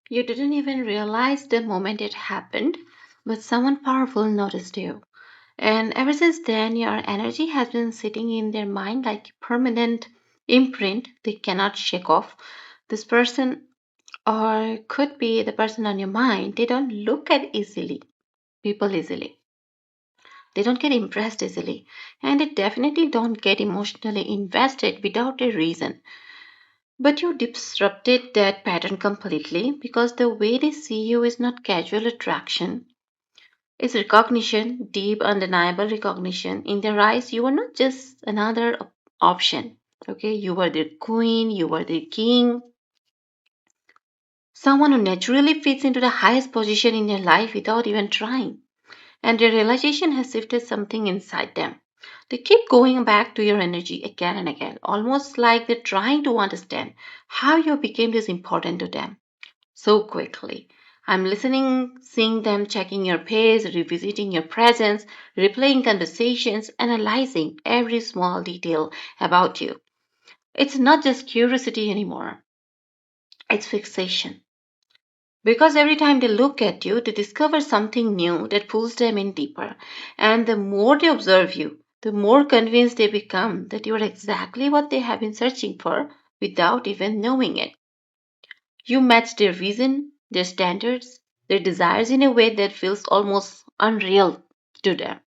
You didn't even realize the moment it happened, but someone powerful noticed you. And ever since then, your energy has been sitting in their mind like a permanent imprint they cannot shake off. This person, or could be the person on your mind, they don't look at easily, people easily. They don't get impressed easily. And they definitely don't get emotionally invested without a reason. But you disrupted that pattern completely because the way they see you is not casual attraction. It's recognition, deep, undeniable recognition. In their eyes, you are not just another option. Okay, you were their queen, you were their king, someone who naturally fits into the highest position in your life without even trying. And the realization has shifted something inside them. They keep going back to your energy again and again, almost like they're trying to understand how you became this important to them so quickly. I'm listening, seeing them checking your pace, revisiting your presence, replaying conversations, analyzing every small detail about you. It's not just curiosity anymore, it's fixation. Because every time they look at you, they discover something new that pulls them in deeper. And the more they observe you, the more convinced they become that you are exactly what they have been searching for without even knowing it. You match their vision, their standards, their desires in a way that feels almost unreal to them.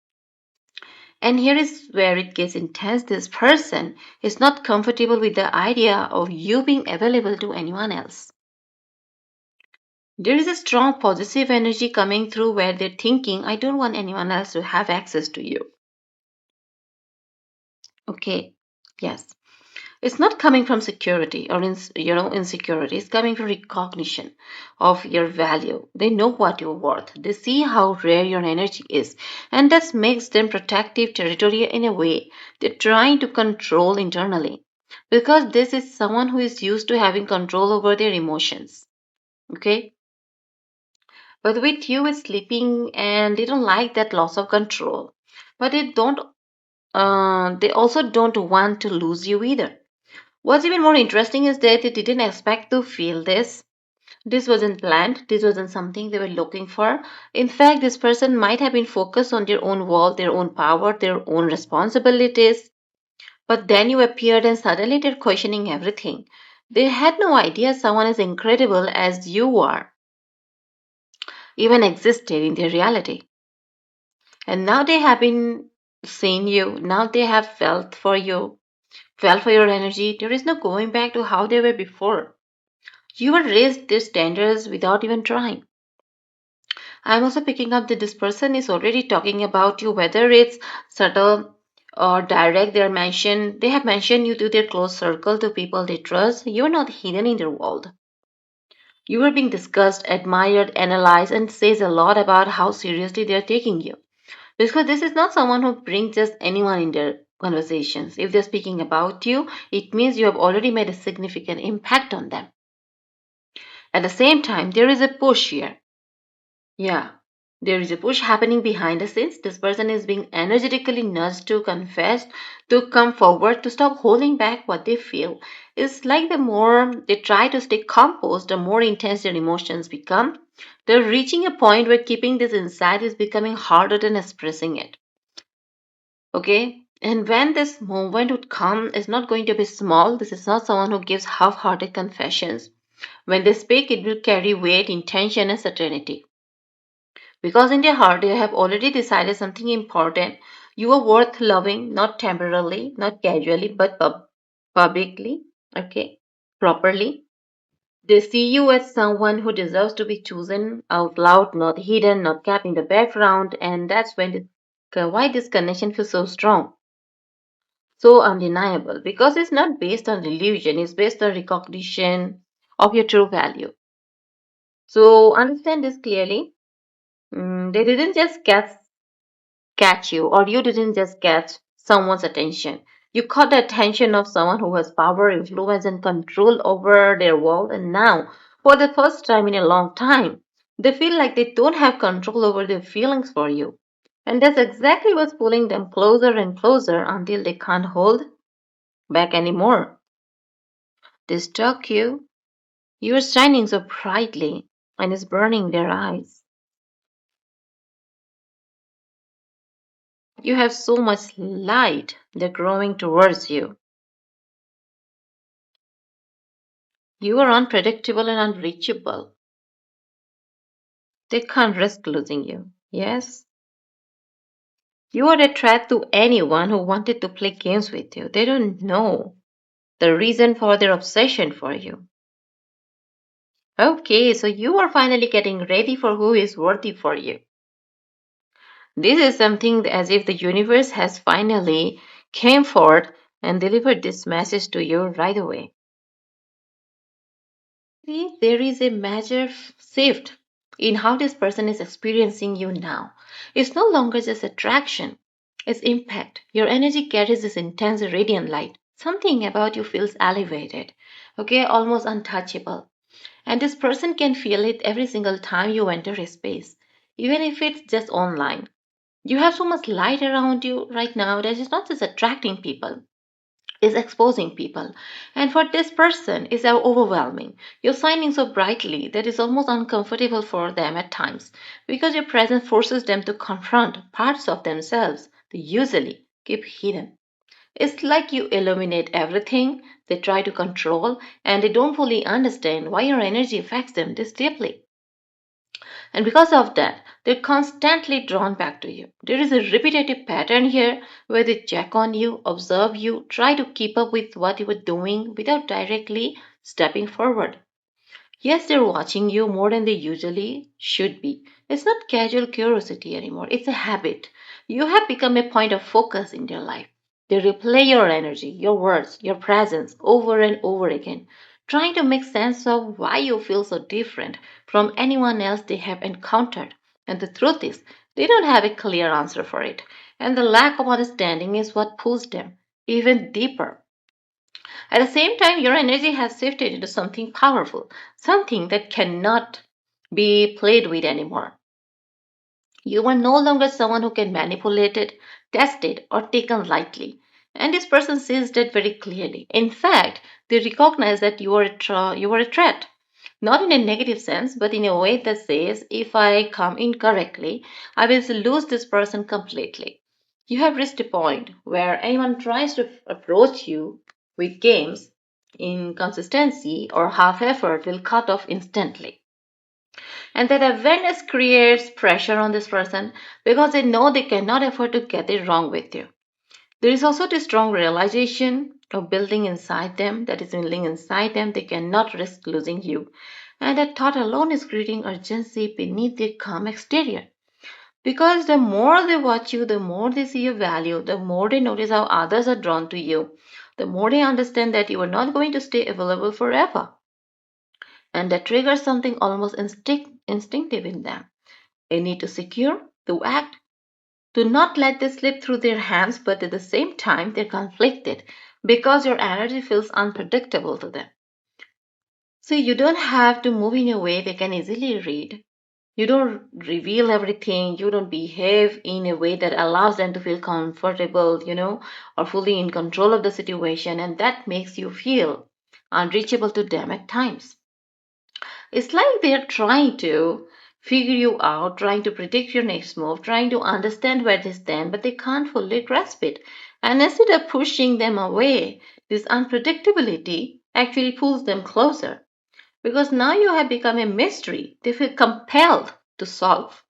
And here is where it gets intense. This person is not comfortable with the idea of you being available to anyone else. There is a strong positive energy coming through where they're thinking, I don't want anyone else to have access to you. Okay, yes. It's not coming from security or insecurity. It's coming from recognition of your value. They know what you're worth. They see how rare your energy is, and that makes them protective territory in a way they're trying to control internally, because this is someone who is used to having control over their emotions. Okay, but with you, it's sleeping, and they don't like that loss of control. But they don't. They also don't want to lose you either. What's even more interesting is that they didn't expect to feel this. This wasn't planned. This wasn't something they were looking for. In fact, this person might have been focused on their own world, their own power, their own responsibilities. But then you appeared and suddenly they're questioning everything. They had no idea someone as incredible as you are even existed in their reality. And now they have been seeing you. Now they have felt for your energy. There is no going back to how they were before. You were raised these standards without even trying. I'm also picking up that this person is already talking about you, whether it's subtle or direct. They have mentioned you to their close circle, to people they trust. You're not hidden in their world. You are being discussed, admired, analyzed, and says a lot about how seriously they are taking you. Because this is not someone who brings just anyone in their conversations. If they're speaking about you, it means you have already made a significant impact on them. At the same time, there is a push here. Yeah, there is a push happening behind the scenes. This person is being energetically nudged to confess, to come forward, to stop holding back what they feel. It's like the more they try to stay composed, the more intense their emotions become. They're reaching a point where keeping this inside is becoming harder than expressing it. Okay? And when this moment would come, it's not going to be small. This is not someone who gives half hearted confessions. When they speak, it will carry weight, intention, and certainty. Because in their heart, they have already decided something important. You are worth loving, not temporarily, not casually, but publicly, okay, properly. They see you as someone who deserves to be chosen out loud, not hidden, not kept in the background, and that's why this connection feels so strong, so undeniable. Because it's not based on illusion; it's based on recognition of your true value. So understand this clearly. They didn't just catch you, or you didn't just catch someone's attention. You caught the attention of someone who has power, influence, and control over their world, and now, for the first time in a long time, they feel like they don't have control over their feelings for you. And that's exactly what's pulling them closer and closer until they can't hold back anymore. They struck you. You were shining so brightly. and is burning their eyes. You have so much light, they're growing towards you. You are unpredictable and unreachable. They can't risk losing you. Yes? You are a threat to anyone who wanted to play games with you. They don't know the reason for their obsession for you. Okay, so you are finally getting ready for who is worthy for you. This is something as if the universe has finally came forth and delivered this message to you right away. See, there is a major shift in how this person is experiencing you now. It's no longer just attraction, it's impact. Your energy carries this intense radiant light. Something about you feels elevated, okay, almost untouchable. And this person can feel it every single time you enter a space, even if it's just online. You have so much light around you right now that it's not just attracting people, is exposing people. And for this person is overwhelming. You're shining so brightly that it's almost uncomfortable for them at times because your presence forces them to confront parts of themselves they usually keep hidden. It's like you illuminate everything they try to control and they don't fully understand why your energy affects them this deeply. And because of that, they're constantly drawn back to you. There is a repetitive pattern here where they check on you, observe you, try to keep up with what you are doing without directly stepping forward. Yes, they're watching you more than they usually should be. It's not casual curiosity anymore, it's a habit. You have become a point of focus in their life. They replay your energy, your words, your presence over and over again, trying to make sense of why you feel so different from anyone else they have encountered. And the truth is, they don't have a clear answer for it. And the lack of understanding is what pulls them even deeper. At the same time, your energy has shifted into something powerful, something that cannot be played with anymore. You are no longer someone who can manipulate it, test it, or taken lightly. And this person sees that very clearly. In fact, they recognize that you are a threat. Not in a negative sense, but in a way that says, if I come incorrectly, I will lose this person completely. You have reached a point where anyone tries to approach you with games, inconsistency, or half effort will cut off instantly. And that awareness creates pressure on this person because they know they cannot afford to get it wrong with you. There is also this strong realization of building inside them that is building inside them they cannot risk losing you. And that thought alone is creating urgency beneath their calm exterior. Because the more they watch you, the more they see your value, the more they notice how others are drawn to you, the more they understand that you are not going to stay available forever. And that triggers something almost instinctive in them. A need to secure, to act, to not let this slip through their hands, but at the same time, they're conflicted because your energy feels unpredictable to them. So you don't have to move in a way they can easily read. You don't reveal everything. You don't behave in a way that allows them to feel comfortable, or fully in control of the situation. And that makes you feel unreachable to them at times. It's like they're trying to figure you out, trying to predict your next move, trying to understand where they stand, but they can't fully grasp it. And instead of pushing them away, this unpredictability actually pulls them closer. Because now you have become a mystery they feel compelled to solve.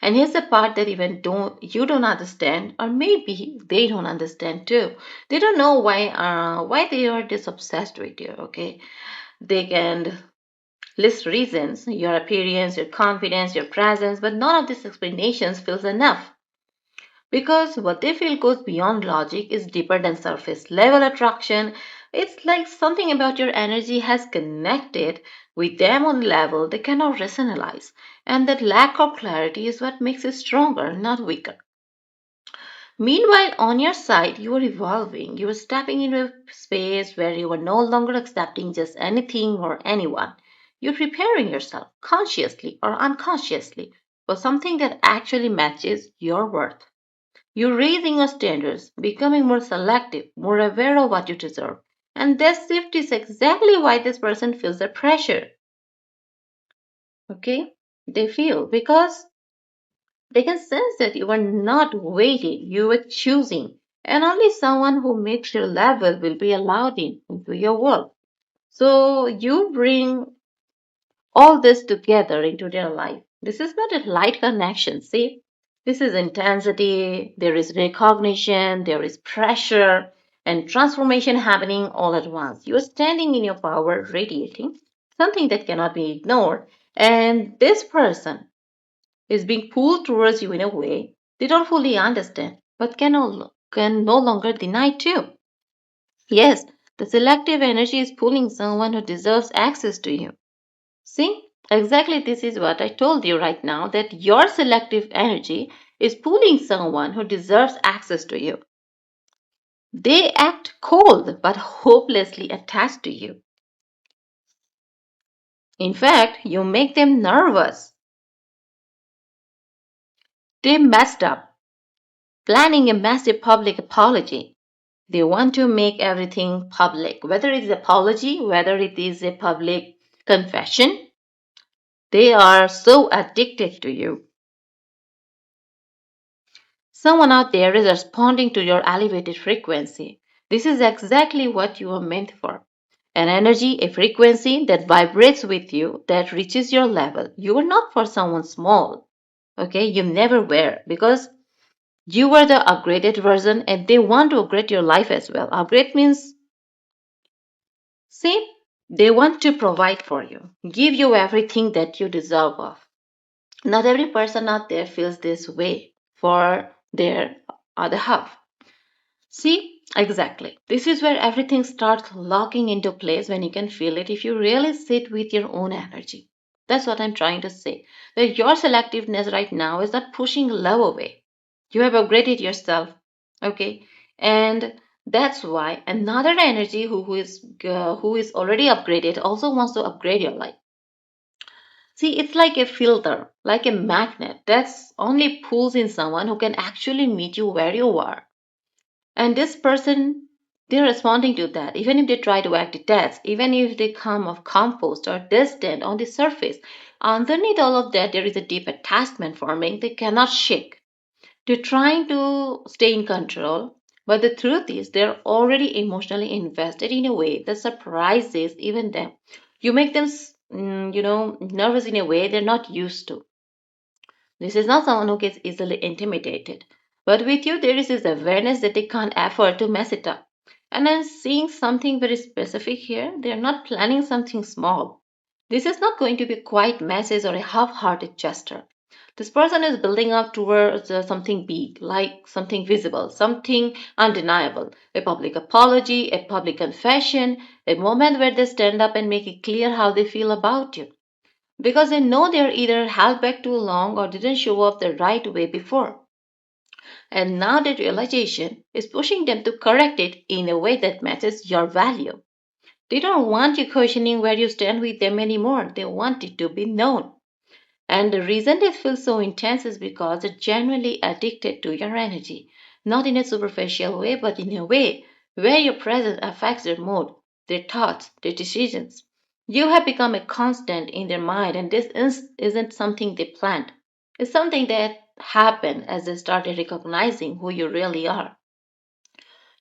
And here's the part that even don't you don't understand, or maybe they don't understand too. They don't know why they are this obsessed with you. Okay, they can list reasons, your appearance, your confidence, your presence, but none of these explanations feels enough. Because what they feel goes beyond logic is deeper than surface level attraction. It's like something about your energy has connected with them on a level they cannot rationalize. And that lack of clarity is what makes it stronger, not weaker. Meanwhile, on your side, you are evolving. You are stepping into a space where you are no longer accepting just anything or anyone. You're preparing yourself, consciously or unconsciously, for something that actually matches your worth. You're raising your standards, becoming more selective, more aware of what you deserve. And this shift is exactly why this person feels the pressure. Okay? They feel because they can sense that you are not waiting, you are choosing. And only someone who makes your level will be allowed in into your world. So you bring all this together into their life. This is not a light connection, see? This is intensity, there is recognition, there is pressure, and transformation happening all at once. You are standing in your power, radiating something that cannot be ignored. And this person is being pulled towards you in a way they don't fully understand, but can no longer deny too. Yes, the selective energy is pulling someone who deserves access to you. See, exactly this is what I told you right now that your selective energy is pulling someone who deserves access to you. They act cold but hopelessly attached to you. In fact, you make them nervous. They messed up, planning a massive public apology. They want to make everything public, whether it's apology, whether it is a public confession. They are so addicted to you. Someone out there is responding to your elevated frequency. This is exactly what you are meant for. An energy, a frequency that vibrates with you, that reaches your level. You are not for someone small. Okay, you never were because you were the upgraded version and they want to upgrade your life as well. Upgrade means, see, they want to provide for you, give you everything that you deserve of. Not every person out there feels this way for their other half. See, exactly. This is where everything starts locking into place when you can feel it if you really sit with your own energy. That's what I'm trying to say. That your selectiveness right now is not pushing love away. You have upgraded yourself, okay? And that's why another energy who is already upgraded also wants to upgrade your life. See, it's like a filter, like a magnet that's only pulls in someone who can actually meet you where you are. And this person, they're responding to that, even if they try to act detached, even if they come off composed or distant on the surface. Underneath all of that, there is a deep attachment forming they cannot shake. They're trying to stay in control, but the truth is they're already emotionally invested in a way that surprises even them. You make them, nervous in a way they're not used to. This is not someone who gets easily intimidated. But with you, there is this awareness that they can't afford to mess it up. And I'm seeing something very specific here. They're not planning something small. This is not going to be a quiet message or a half hearted gesture. This person is building up towards something big, like something visible, something undeniable, a public apology, a public confession, a moment where they stand up and make it clear how they feel about you because they know they're either held back too long or didn't show up the right way before. And now that realization is pushing them to correct it in a way that matches your value. They don't want you questioning where you stand with them anymore. They want it to be known. And the reason they feel so intense is because they're genuinely addicted to your energy. Not in a superficial way, but in a way where your presence affects their mood, their thoughts, their decisions. You have become a constant in their mind, and isn't something they planned. It's something that happened as they started recognizing who you really are.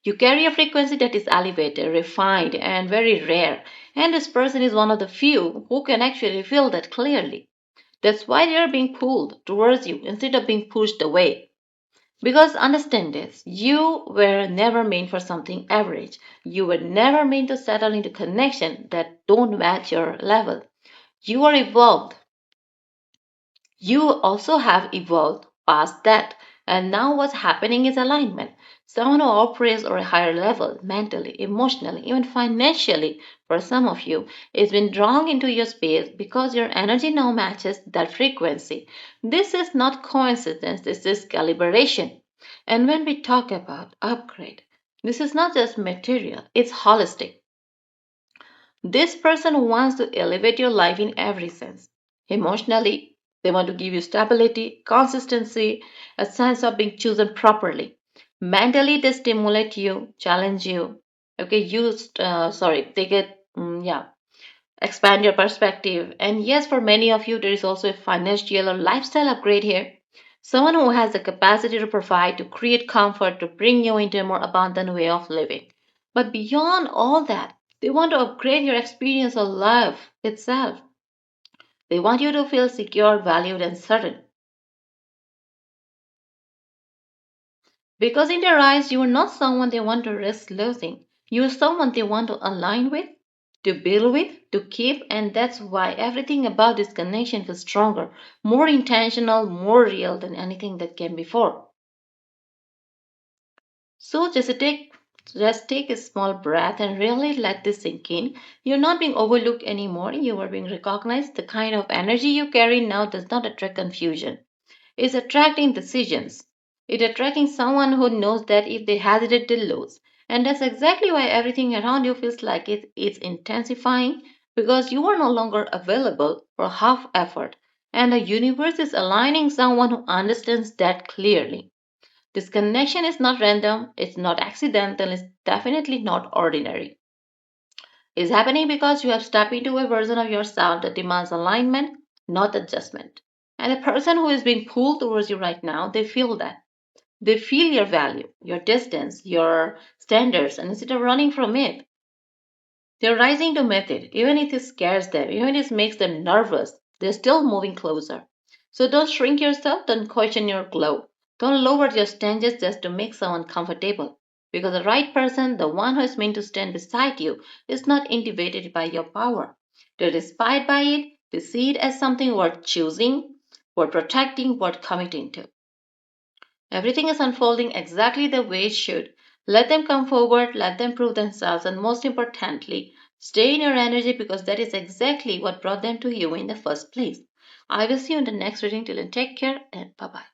You carry a frequency that is elevated, refined, and very rare, and this person is one of the few who can actually feel that clearly. That's why they are being pulled towards you instead of being pushed away. Because understand this, you were never meant for something average. You were never meant to settle into connection that don't match your level. You are evolved. You also have evolved past that. And now what's happening is alignment. Someone who operates at a higher level, mentally, emotionally, even financially, for some of you, is been drawn into your space because your energy now matches that frequency. This is not coincidence, this is calibration. And when we talk about upgrade, this is not just material, it's holistic. This person wants to elevate your life in every sense. Emotionally, they want to give you stability, consistency, a sense of being chosen properly. Mentally, they stimulate you, challenge you. Okay, they get, yeah. expand your perspective. And yes, for many of you, there is also a financial or lifestyle upgrade here. Someone who has the capacity to provide, to create comfort, to bring you into a more abundant way of living. But beyond all that, they want to upgrade your experience of life itself. They want you to feel secure, valued, and certain. Because in their eyes, you are not someone they want to risk losing. You are someone they want to align with, to build with, to keep, and that's why everything about this connection feels stronger, more intentional, more real than anything that came before. So just take a small breath and really let this sink in. You're not being overlooked anymore. You are being recognized. The kind of energy you carry now does not attract confusion. It's attracting decisions. It's attracting someone who knows that if they hesitate, they lose. And that's exactly why everything around you feels like it's intensifying because you are no longer available for half effort. And the universe is aligning someone who understands that clearly. This connection is not random, it's not accidental, it's definitely not ordinary. It's happening because you have stepped into a version of yourself that demands alignment, not adjustment. And the person who is being pulled towards you right now, they feel that. They feel your value, your distance, your standards, and instead of running from it, they're rising to meet it. Even if it scares them, even if it makes them nervous, they're still moving closer. So don't shrink yourself, don't question your glow. Don't lower your standards just to make someone comfortable. Because the right person, the one who is meant to stand beside you, is not intimidated by your power. They're inspired by it, they see it as something worth choosing, worth protecting, worth committing to. Everything is unfolding exactly the way it should. Let them come forward, let them prove themselves, and most importantly, stay in your energy because that is exactly what brought them to you in the first place. I will see you in the next reading. Till then, take care and bye bye.